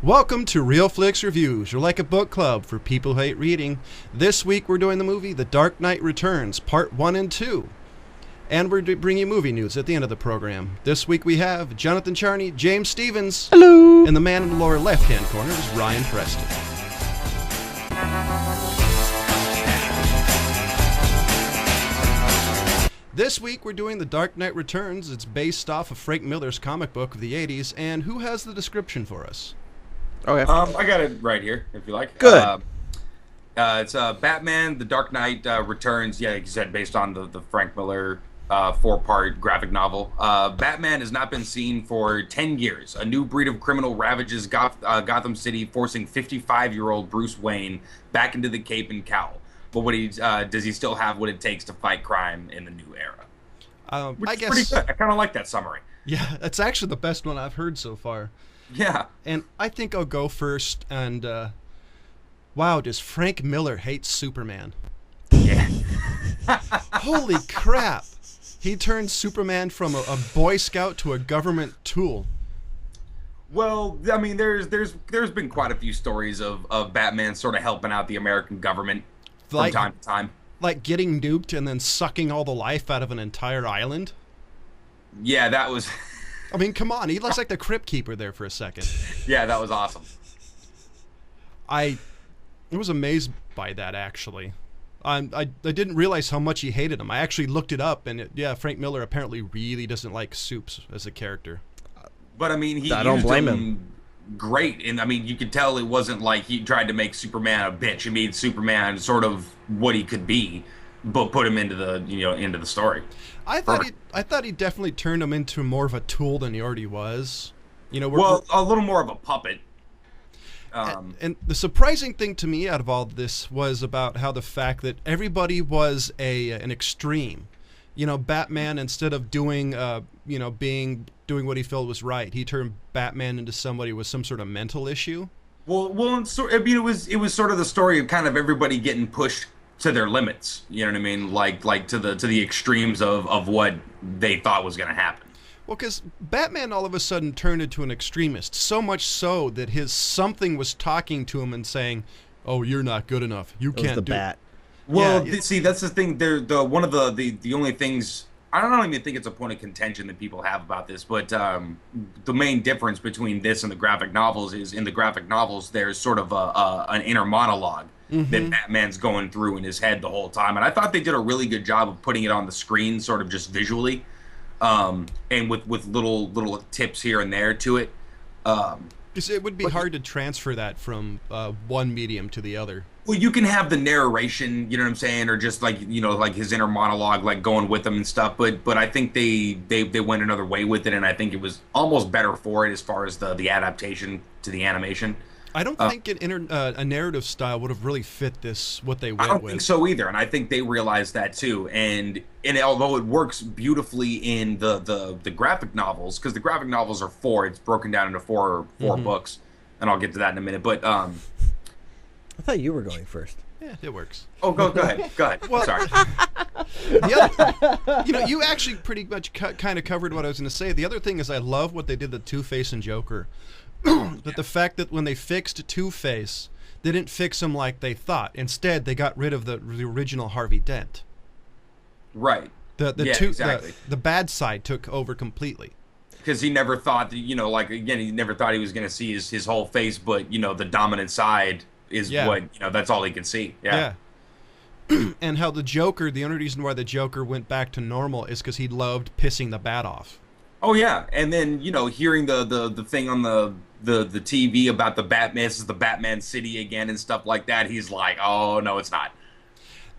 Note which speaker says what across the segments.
Speaker 1: Welcome to Real Flix Reviews. You're like a book club for people who hate reading. This week we're doing the movie The Dark Knight Returns, Part 1 and 2. And we're bringing you movie news at the end of the program. This week we have Jonathan Charney, James Stevens.
Speaker 2: Hello.
Speaker 1: And the man in the lower left-hand corner is Ryan Preston. This week we're doing The Dark Knight Returns. It's based off of Frank Miller's comic book of the 80s. And who has the description for us?
Speaker 2: Okay.
Speaker 3: I got it right here, if you like.
Speaker 2: Good.
Speaker 3: It's Batman, The Dark Knight Returns. Yeah, like you said, based on the Frank Miller 4-part graphic novel. Batman has not been seen for 10 years. A new breed of criminal ravages Gotham City, forcing 55-year-old Bruce Wayne back into the cape and cowl. But does he still have what it takes to fight crime in the new era? Which is pretty good. I kind of like that summary.
Speaker 1: Yeah, it's actually the best one I've heard so far.
Speaker 3: Yeah.
Speaker 1: And I think I'll go first. And, wow, does Frank Miller hate Superman?
Speaker 3: Yeah.
Speaker 1: Holy crap. He turned Superman from a Boy Scout to a government tool.
Speaker 3: Well, I mean, there's been quite a few stories of Batman sort of helping out the American government from time to time.
Speaker 1: Like getting nuked and then sucking all the life out of an entire island?
Speaker 3: Yeah, that was...
Speaker 1: I mean, come on. He looks like the Crypt Keeper there for a second.
Speaker 3: Yeah, that was awesome.
Speaker 1: I was amazed by that, actually. I didn't realize how much he hated him. I actually looked it up, and Frank Miller apparently really doesn't like Supes as a character.
Speaker 3: But, I mean,
Speaker 2: I don't blame him.
Speaker 3: Great. And, I mean, you could tell it wasn't like he tried to make Superman a bitch. He made Superman sort of what he could be, but put him into the story.
Speaker 1: I thought he definitely turned him into more of a tool than he already was.
Speaker 3: A little more of a puppet.
Speaker 1: And the surprising thing to me out of all this was about how the fact that everybody was an extreme. Batman, instead of doing what he felt was right, he turned Batman into somebody with some sort of mental issue.
Speaker 3: It was sort of the story of kind of everybody getting pushed to their limits. You know what I mean? Like to the extremes of what they thought was going to happen.
Speaker 1: Well, because Batman all of a sudden turned into an extremist, so much so that his something was talking to him and saying, "Oh, you're not good enough. You can't do it."
Speaker 3: Well, see, that's the thing. One of the only things, I don't even think it's a point of contention that people have about this, but the main difference between this and the graphic novels is in the graphic novels there's sort of an inner monologue that Batman's going through in his head the whole time, and I thought they did a really good job of putting it on the screen, sort of just visually, and with little tips here and there to it.
Speaker 1: Because it would be hard to transfer that from one medium to the other.
Speaker 3: Well, you can have the narration, you know what I'm saying, or just like his inner monologue, like going with them and stuff. But I think they went another way with it, and I think it was almost better for it as far as the adaptation to the animation.
Speaker 1: I don't think a narrative style would have really fit what they went with.
Speaker 3: I don't think so either, and I think they realized that too. And although it works beautifully in the graphic novels, because the graphic novels are 4, it's broken down into four books, and I'll get to that in a minute. But
Speaker 2: I thought you were going first.
Speaker 1: Yeah, it works.
Speaker 3: Oh, go ahead. Go ahead.
Speaker 1: Well,
Speaker 3: sorry.
Speaker 1: You actually pretty much kind of covered what I was going to say. The other thing is I love what they did to Two-Face and Joker. The fact that when they fixed Two-Face, they didn't fix him like they thought. Instead, they got rid of the original Harvey Dent.
Speaker 3: Right.
Speaker 1: Exactly. The bad side took over completely.
Speaker 3: Because he never thought that, he never thought he was going to see his whole face, but, the dominant side is what, that's all he can see. Yeah.
Speaker 1: And how the only reason why the Joker went back to normal is because he loved pissing the bat off.
Speaker 3: Oh, yeah. And then, hearing the thing on the TV about the Batman, this is the Batman City again and stuff like that, he's like, oh, no, it's not.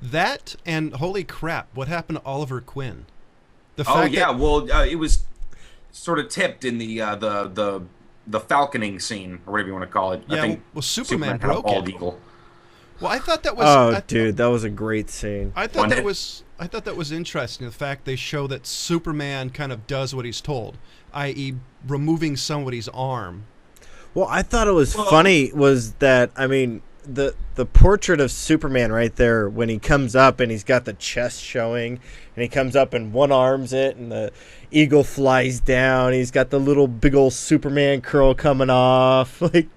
Speaker 1: That and holy crap, what happened to Oliver Quinn?
Speaker 3: It was sort of tipped in the falconing scene, or whatever you want to call it.
Speaker 1: Yeah,
Speaker 3: I think
Speaker 1: Superman broke it.
Speaker 3: Bald eagle.
Speaker 1: Well, I thought that was...
Speaker 2: dude, that was a great scene.
Speaker 1: I thought that was interesting, the fact they show that Superman kind of does what he's told, i.e. removing somebody's arm.
Speaker 2: Well, I thought it was funny was that, I mean, the portrait of Superman right there when he comes up and he's got the chest showing and he comes up and one arms it and the eagle flies down. He's got the little big old Superman curl coming off. Like,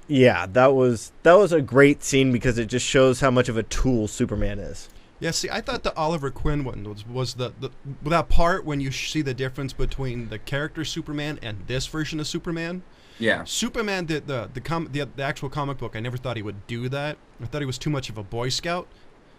Speaker 2: yeah, that was a great scene because it just shows how much of a tool Superman is.
Speaker 1: Yeah, see, I thought the Oliver Queen one was the that part when you see the difference between the character Superman and this version of Superman.
Speaker 3: Yeah.
Speaker 1: Superman, the actual comic book, I never thought he would do that. I thought he was too much of a Boy Scout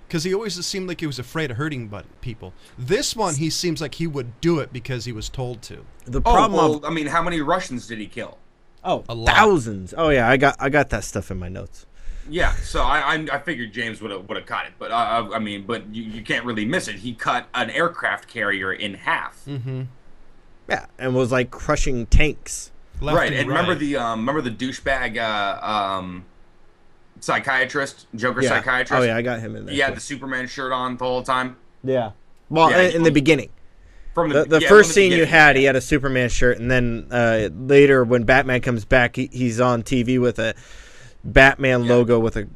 Speaker 1: because he always seemed like he was afraid of hurting people. This one, he seems like he would do it because he was told to.
Speaker 2: The problem,
Speaker 3: I mean, how many Russians did he kill?
Speaker 2: Oh, thousands. Oh yeah, I got that stuff in my notes.
Speaker 3: Yeah, so I figured James would have cut it, but I mean, but you can't really miss it. He cut an aircraft carrier in half.
Speaker 1: Mm-hmm.
Speaker 2: Yeah, and was like crushing tanks.
Speaker 3: Right, and remember the douchebag psychiatrist, Joker psychiatrist?
Speaker 2: Oh yeah, I got him in there.
Speaker 3: He had the Superman shirt on the whole time.
Speaker 2: Yeah. Well, in the beginning.
Speaker 3: From
Speaker 2: the first scene you had, he had a Superman shirt, and then later when Batman comes back, he's on TV with a Batman logo with a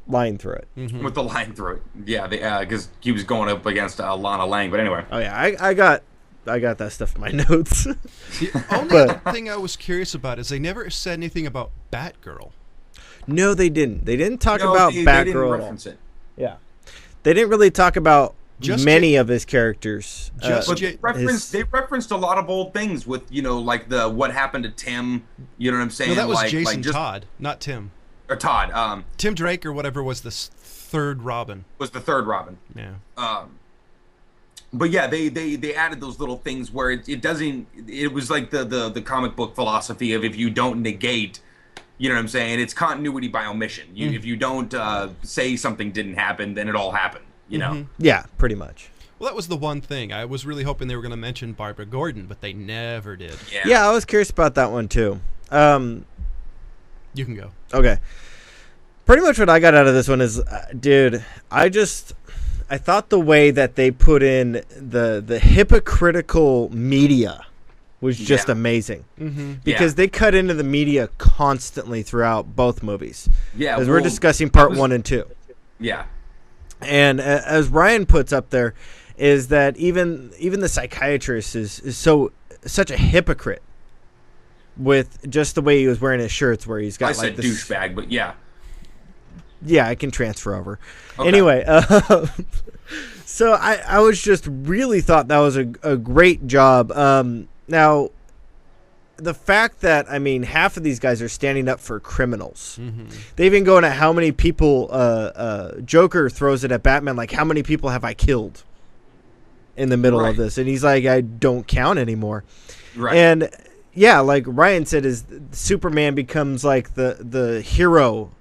Speaker 2: line through it.
Speaker 3: Mm-hmm. With the line through it. Yeah, because he was going up against Lana Lang. But anyway.
Speaker 2: Oh yeah, I got that stuff in my notes.
Speaker 1: The only thing I was curious about is they never said anything about Batgirl.
Speaker 2: No, they didn't. They didn't talk about Batgirl
Speaker 3: they didn't reference it.
Speaker 2: Yeah. They didn't really talk about many of his characters.
Speaker 3: But they referenced a lot of old things with, like what happened to Tim. You know what I'm saying?
Speaker 1: No, that was Jason Todd, not Tim.
Speaker 3: Or Todd.
Speaker 1: Tim Drake or whatever was the third Robin.
Speaker 3: Was the third Robin.
Speaker 1: Yeah.
Speaker 3: But yeah, they added those little things where it doesn't. It was like the comic book philosophy of if you don't negate, you know what I'm saying? It's continuity by omission. If you don't say something didn't happen, then it all happened. You know?
Speaker 2: Yeah, pretty much.
Speaker 1: Well, that was the one thing. I was really hoping they were going to mention Barbara Gordon, but they never did.
Speaker 2: Yeah, I was curious about that one too.
Speaker 1: You can go.
Speaker 2: Okay. Pretty much what I got out of this one is, dude, I thought the way that they put in the hypocritical media was just amazing.
Speaker 1: Mm-hmm.
Speaker 2: Because they cut into the media constantly throughout both movies.
Speaker 3: Yeah.
Speaker 2: As we're discussing part 1 and 2.
Speaker 3: Yeah.
Speaker 2: And as Ryan puts up there, is that even the psychiatrist is such a hypocrite with just the way he was wearing his shirts, where he's got
Speaker 3: I said douchebag, but yeah.
Speaker 2: Yeah, I can transfer over.
Speaker 3: Okay.
Speaker 2: Anyway, so I was just really thought that was a great job. Now, the fact that, I mean, half of these guys are standing up for criminals.
Speaker 1: Mm-hmm.
Speaker 2: They even go into how many people Joker throws it at Batman, like, how many people have I killed in the middle of this? And he's like, I don't count anymore.
Speaker 3: Right.
Speaker 2: And, yeah, like Ryan said, is Superman becomes like the hero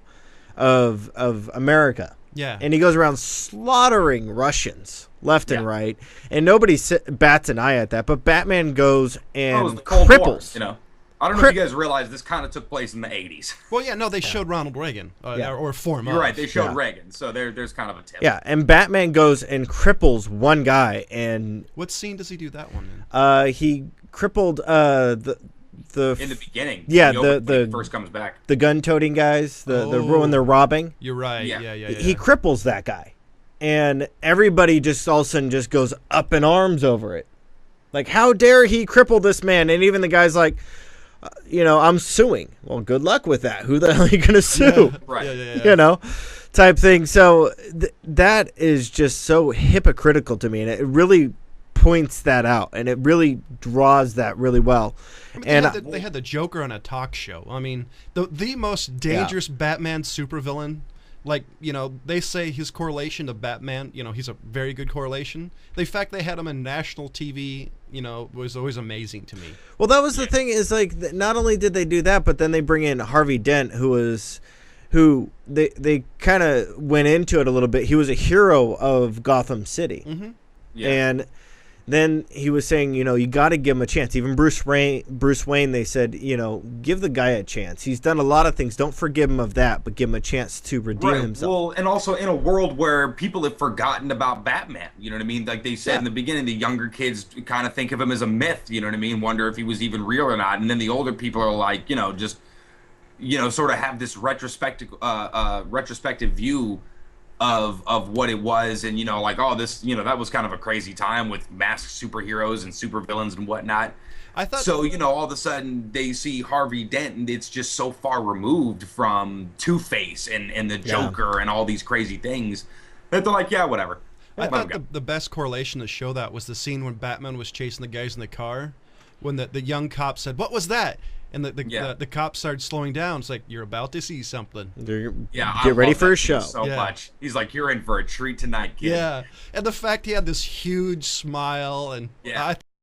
Speaker 2: of America.
Speaker 1: Yeah.
Speaker 2: And he goes around slaughtering Russians left and right, and nobody bats an eye at that, but Batman goes and cripples.
Speaker 3: War, I don't know if you guys realize this kind of took place in the 80s.
Speaker 1: Well, yeah, no, they showed Ronald Reagan, or former.
Speaker 3: You're right, they showed Reagan, so there's kind of a tip.
Speaker 2: Yeah, and Batman goes and cripples one guy, and...
Speaker 1: What scene does he do that one in?
Speaker 2: He crippled the
Speaker 3: in the beginning.
Speaker 2: Yeah,
Speaker 3: the first comes back.
Speaker 2: The gun-toting guys, the when they're robbing.
Speaker 1: You're right. Yeah.
Speaker 2: He cripples that guy, and everybody just all of a sudden just goes up in arms over it. Like, how dare he cripple this man? And even the guy's like, I'm suing. Well, good luck with that. Who the hell are you going to sue?
Speaker 3: Right.
Speaker 2: Yeah. Type thing. So that is just so hypocritical to me, and it really points that out, and it really draws that really well.
Speaker 1: They had the Joker on a talk show. I mean, the most dangerous Batman supervillain. Like, they say his correlation to Batman, he's a very good correlation. The fact they had him in national TV, was always amazing to me.
Speaker 2: Well, that was the thing, is like, not only did they do that, but then they bring in Harvey Dent, who they kind of went into it a little bit. He was a hero of Gotham City.
Speaker 1: Mm-hmm.
Speaker 3: Yeah.
Speaker 2: And then he was saying, you got to give him a chance. Even Bruce Wayne, they said, give the guy a chance. He's done a lot of things. Don't forgive him of that, but give him a chance to redeem himself.
Speaker 3: Well, and also in a world where people have forgotten about Batman, you know what I mean? Like they said in the beginning, the younger kids kind of think of him as a myth, you know what I mean? Wonder if he was even real or not. And then the older people are like, just sort of have this retrospective view of what it was, and like, oh, this, that was kind of a crazy time with masked superheroes and supervillains and whatnot.
Speaker 1: I thought
Speaker 3: so. All of a sudden they see Harvey Dent, and it's just so far removed from Two-Face and the Joker and all these crazy things that they're like, yeah, whatever.
Speaker 1: I thought the best correlation to show that was the scene when Batman was chasing the guys in the car, when the young cop said, "What was that?" And the cop started slowing down. It's like, you're about to see something.
Speaker 2: Get ready for a show.
Speaker 3: So much. He's like, you're in for a treat tonight, kid.
Speaker 1: Yeah, and the fact he had this huge smile, and I